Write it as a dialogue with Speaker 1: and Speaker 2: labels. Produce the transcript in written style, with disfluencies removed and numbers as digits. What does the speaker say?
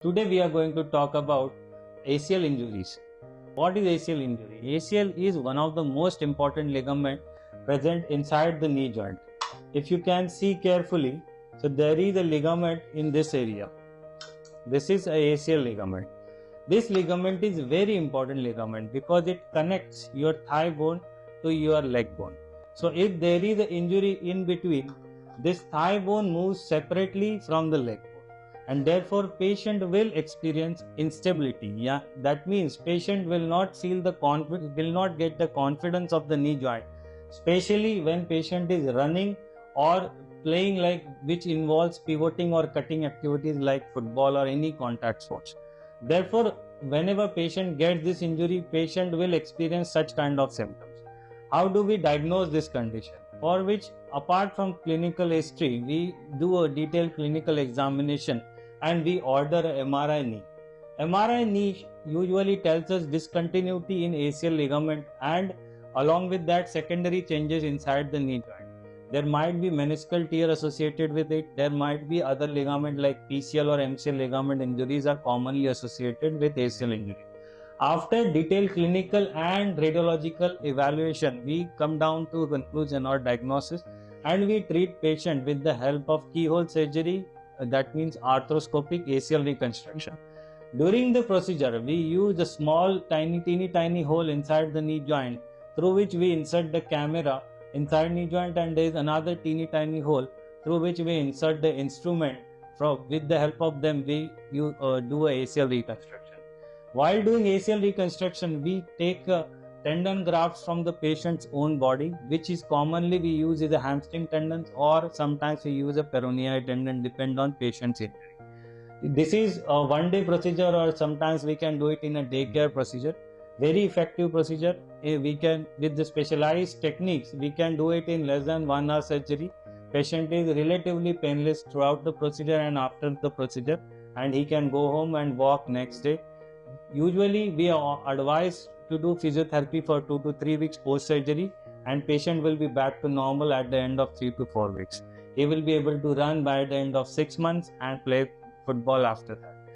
Speaker 1: Today we are going to talk about ACL injuries. What is ACL injury? ACL is one of the most important ligament present inside the knee joint. If you can see carefully, so there is a ligament in this area. This is a ACL ligament. This ligament is very important ligament because it connects your thigh bone to your leg bone. So if there is an injury in between, this thigh bone moves separately from the leg bone, and therefore patient will experience instability. That means patient will not feel the will not get the confidence of the knee joint, especially when patient is running or playing, like which involves pivoting or cutting activities like football or any contact sports. Therefore, whenever patient gets this injury, patient will experience such kind of symptoms. How do we diagnose this condition? For which, apart from clinical history, we do a detailed clinical examination and we order a MRI knee. MRI knee usually tells us discontinuity in ACL ligament, and along with that secondary changes inside the knee joint. There might be meniscal tear associated with it. There might be other ligament like PCL or MCL ligament injuries are commonly associated with ACL injury. After detailed clinical and radiological evaluation, we come down to conclusion or diagnosis, and we treat patient with the help of keyhole surgery, that means arthroscopic ACL reconstruction. During the procedure, we use a small tiny hole inside the knee joint through which we insert the camera inside knee joint, and there is another tiny hole through which we insert the instrument. With the help of them, we do a ACL reconstruction. While doing ACL reconstruction, we take tendon grafts from the patient's own body, which is commonly we use is a hamstring tendon, or sometimes we use a peroneal tendon, depend on patient's injury. This is a one-day procedure, or sometimes we can do it in a daycare procedure. Very effective procedure. We can, with the specialized techniques, we can do it in less than 1 hour surgery. Patient is relatively painless throughout the procedure and after the procedure, and he can go home and walk next day. Usually we are advised to do physiotherapy for 2 to 3 weeks post surgery, and patient will be back to normal at the end of 3 to 4 weeks. He will be able to run by the end of 6 months and play football after that.